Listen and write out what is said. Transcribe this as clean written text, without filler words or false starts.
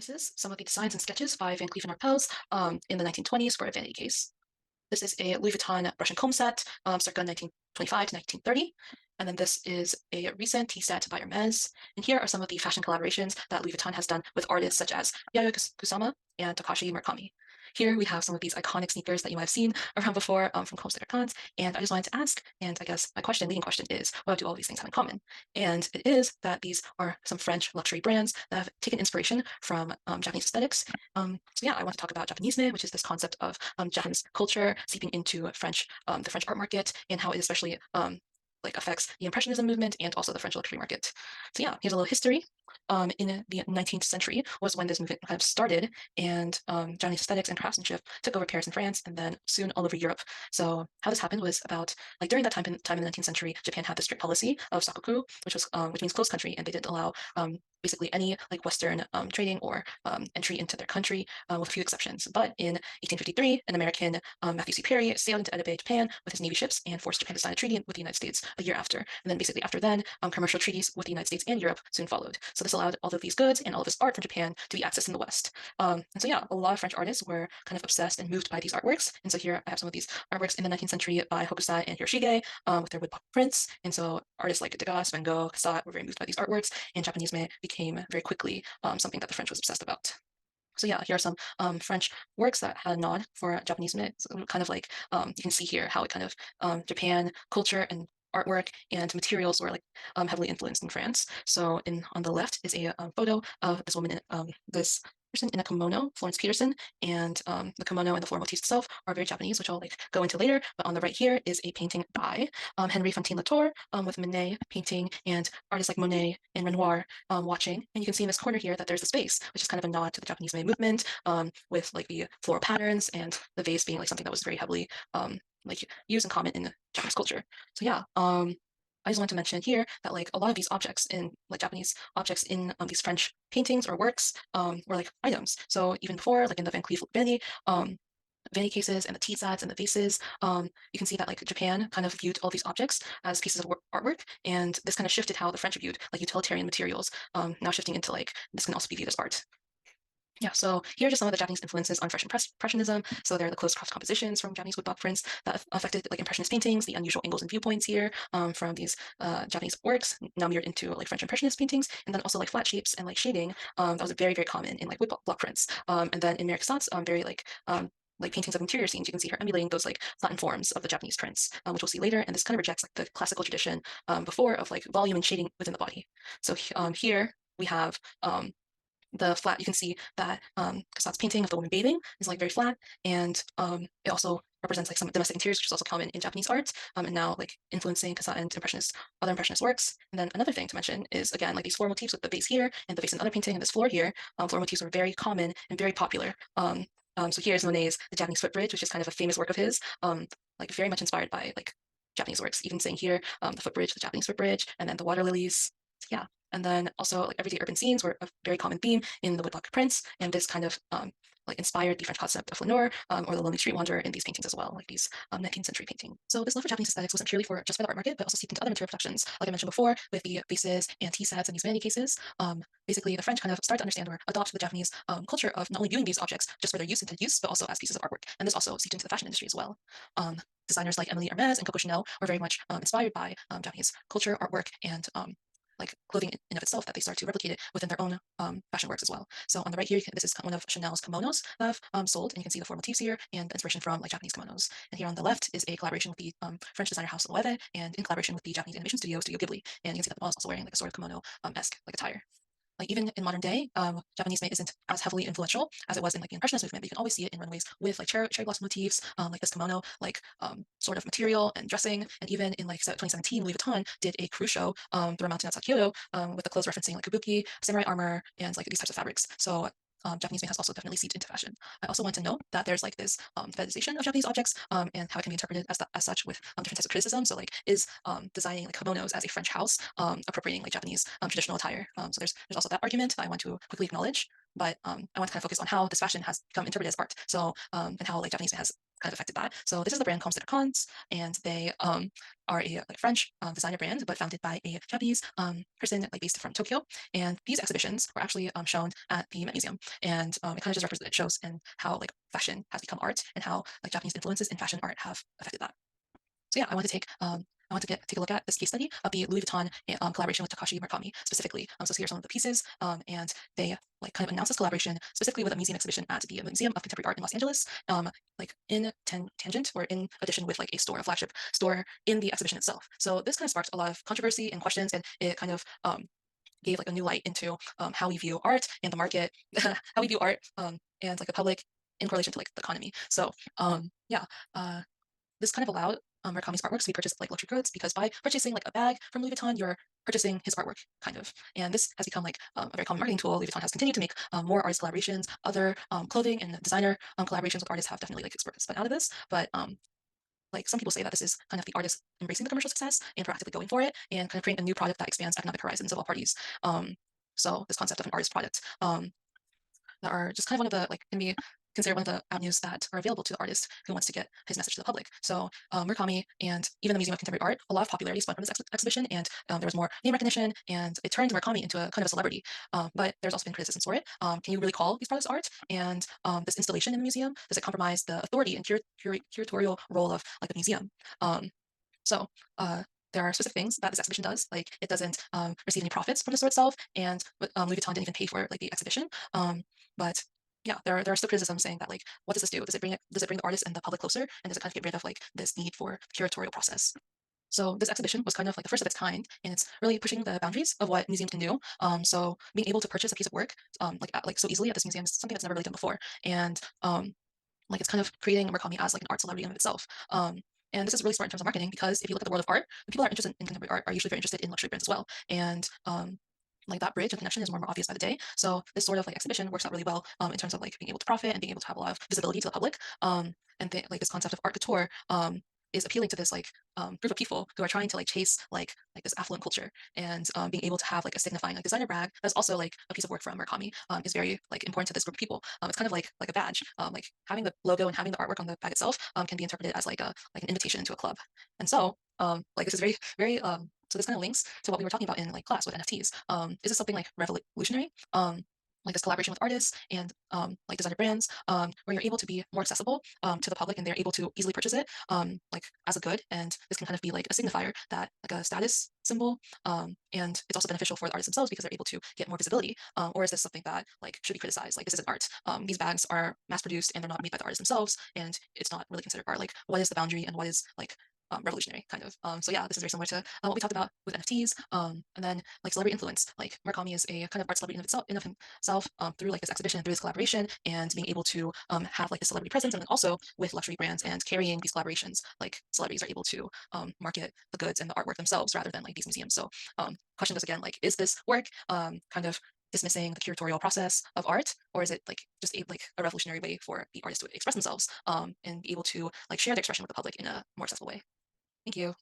This is some of the designs and sketches by Van Cleef& Arpels in the 1920s for a vanity case. This is a Louis Vuitton brush and comb set, circa 1925 to 1930. And then this is a recent tea set by Hermes. And here are some of the fashion collaborations that Louis Vuitton has done with artists such as Yayoi Kusama and Takashi Murakami. Here we have some of these iconic sneakers that you might have seen around before from Combs Cons. And I just wanted to ask, and I guess my leading question is, what do all these things have in common? And it is that these are some French luxury brands that have taken inspiration from Japanese aesthetics. So yeah, I want to talk about Japanisme, which is this concept of Japanese culture seeping into the French art market, and how it especially like affects the Impressionism movement and also the French luxury market. So yeah, here's a little history. In the 19th century was when this movement kind of started, and Japanese aesthetics and craftsmanship took over Paris and France, and then soon all over Europe. So how this happened was about like during that time in the 19th century, Japan had the strict policy of sakoku, which means closed country, and they didn't allow basically any like Western trading or entry into their country, with a few exceptions. But in 1853, an American, Matthew C. Perry, sailed into Edo Bay, Japan, with his Navy ships and forced Japan to sign a treaty with the United States a year after. And then basically after then, commercial treaties with the United States and Europe soon followed. So this allowed all of these goods and all of this art from Japan to be accessed in the West. And so yeah, a lot of French artists were kind of obsessed and moved by these artworks. And so here I have some of these artworks in the 19th century by Hokusai and Hiroshige, with their woodblock prints. And so artists like Degas, Van Gogh, Cassatt were very moved by these artworks, and Japanisme became very quickly something that the French was obsessed about. So yeah, here are some French works that had a nod for Japanisme. So kind of like you can see here how it kind of Japan culture and artwork and materials were like heavily influenced in France. So on the left is a photo of this woman, this person in a kimono, Florence Peterson, and the kimono and the floral motifs itself are very Japanese, which I'll like go into later. But on the right here is a painting by Henri Fontaine-Latour, with Manet painting and artists like Monet and Renoir watching. And you can see in this corner here that there's a space, which is kind of a nod to the Japanese movement, with like the floral patterns and the vase being like something that was very heavily like used and common in Japanese culture. So yeah, I just want to mention here that like a lot of these objects in like Japanese objects in these French paintings or works were like items. So even before, like in the Van Cleef vanity cases and the tea sets and the vases, you can see that like Japan kind of viewed all these objects as pieces of artwork, and this kind of shifted how the French viewed like utilitarian materials, now shifting into like this can also be viewed as art. Yeah, so here are just some of the Japanese influences on Fresh Impressionism. So there are the close cross compositions from Japanese woodblock prints that affected like Impressionist paintings, the unusual angles and viewpoints here from these Japanese works now mirrored into like French Impressionist paintings, and then also like flat shapes and like shading that was very, very common in like woodblock prints. And then in Mary Cassatt's very like paintings of interior scenes, you can see her emulating those like flattened forms of the Japanese prints, which we'll see later. And this kind of rejects like the classical tradition before of like volume and shading within the body. So here we have the flat, you can see that Cassatt's painting of the woman bathing is like very flat, and it also represents like some domestic interiors, which is also common in Japanese art, and now like influencing Cassatt and other impressionist works. And then another thing to mention is again like these floral motifs with the vase here and the vase in the other painting and this floor here. Floral motifs were very common and very popular. So here's Monet's The Japanese Footbridge, which is kind of a famous work of his, like very much inspired by like Japanese works. Even saying here, the footbridge, the Japanese footbridge, and then the water lilies. So, yeah. And then also like everyday urban scenes were a very common theme in the woodblock prints, and this kind of like inspired the French concept of Lenore, or the lonely street wanderer in these paintings as well, like these 19th century painting. So this love for Japanese aesthetics wasn't purely for just for the art market, but also seeped into other material productions, like I mentioned before, with the vases and tea sets and these vanity cases. Basically, the French kind of started to understand or adopt the Japanese culture of not only viewing these objects just for their use and use, but also as pieces of artwork. And this also seeped into the fashion industry as well. Designers like Emily Hermes and Coco Chanel were very much inspired by Japanese culture, artwork, and like clothing in and of itself, that they start to replicate it within their own fashion works as well. So on the right here, this is one of Chanel's kimonos that I've sold, and you can see the four motifs here and the inspiration from like Japanese kimonos. And here on the left is a collaboration with the French designer house Loewe, and in collaboration with the Japanese animation studio, Studio Ghibli. And you can see that the model is also wearing like a sort of kimono-esque like attire. Like even in modern day, Japanese made isn't as heavily influential as it was in like the Impressionist movement, but you can always see it in runways with like cherry blossom motifs, like this kimono, like sort of material and dressing. And even in like 2017, Louis Vuitton did a cruise show through a mountain outside Kyoto, with the clothes referencing like kabuki, samurai armor, and like these types of fabrics. So Japanese made has also definitely seeped into fashion. I also want to note that there's like this fetishization of Japanese objects, and how it can be interpreted as such with different types of criticism. So like is designing like kimonos as a French house appropriating like Japanese traditional attire. So there's also that argument that I want to quickly acknowledge, but I want to kind of focus on how this fashion has become interpreted as art. So and how like Japanese has kind of affected that. So this is the brand Comme Cons, and they are a like French designer brand, but founded by a Japanese person like based from Tokyo. And these exhibitions were actually shown at the Met Museum, and it kind of just represents, it shows and how like fashion has become art and how like Japanese influences in fashion art have affected that. So yeah, I want to take a look at this case study of the Louis Vuitton collaboration with Takashi Murakami specifically. So here are some of the pieces, and they like kind of announced this collaboration specifically with a museum exhibition at the Museum of Contemporary Art in Los Angeles, like in tangent or in addition with like a store, a flagship store in the exhibition itself. So this kind of sparked a lot of controversy and questions, and it kind of gave like a new light into how we view art and the market, how we view art and like the public in correlation to like the economy. So yeah, this kind of allowed Murakami's artwork to be purchased like luxury goods because by purchasing like a bag from Louis Vuitton, you're purchasing his artwork, kind of. And this has become like a very common marketing tool. Louis Vuitton has continued to make more artist collaborations, other clothing and designer collaborations with artists have definitely like spun out of this. But like some people say that this is kind of the artist embracing the commercial success and proactively going for it and kind of creating a new product that expands economic horizons of all parties. So this concept of an artist product that are just kind of one of the like can be considered one of the avenues that are available to the artist who wants to get his message to the public. So Murakami and even the Museum of Contemporary Art, a lot of popularity spun from this exhibition, and there was more name recognition, and it turned Murakami into a kind of a celebrity. But there's also been criticisms for it. Can you really call these products art? And this installation in the museum, does it compromise the authority and curatorial role of like a museum? Um, so there are specific things that this exhibition does. Like it doesn't receive any profits from the store itself, and Louis Vuitton didn't even pay for like the exhibition. But yeah, there are still criticisms saying that like, what does this do? Does it bring the artist and the public closer, and does it kind of get rid of like this need for curatorial process? So this exhibition was kind of like the first of its kind, and it's really pushing the boundaries of what museums can do. So being able to purchase a piece of work like so easily at this museum is something that's never really done before, and like it's kind of creating Murakami as like an art celebrity in of itself. And this is really smart in terms of marketing because if you look at the world of art, the people that are interested in contemporary art are usually very interested in luxury brands as well. And like that bridge and connection is more and more obvious by the day. So this sort of like exhibition works out really well in terms of like being able to profit and being able to have a lot of visibility to the public. Like this concept of art couture is appealing to this like group of people who are trying to like chase like this affluent culture, and being able to have like a signifying like designer brag that's also like a piece of work from Murakami is very like important to this group of people. It's kind of like a badge. Like having the logo and having the artwork on the bag itself can be interpreted as like an invitation into a club. And so like this is very so this kind of links to what we were talking about in like class with NFTs. Is this something like revolutionary? Like this collaboration with artists and like designer brands, where you're able to be more accessible to the public and they're able to easily purchase it like as a good. And this can kind of be like a signifier that like a status symbol. And it's also beneficial for the artists themselves because they're able to get more visibility. Or is this something that like should be criticized? Like this isn't art. These bags are mass produced and they're not made by the artists themselves, and it's not really considered art. Like what is the boundary and what is like revolutionary kind of. So yeah, this is very similar to what we talked about with NFTs. And then like celebrity influence, like Murakami is a kind of art celebrity in of himself through like this exhibition and through this collaboration and being able to have like the celebrity presence, and then also with luxury brands and carrying these collaborations, like celebrities are able to market the goods and the artwork themselves rather than like these museums. So question is again, like, is this work kind of dismissing the curatorial process of art, or is it like just a revolutionary way for the artists to express themselves and be able to like share their expression with the public in a more accessible way? Thank you.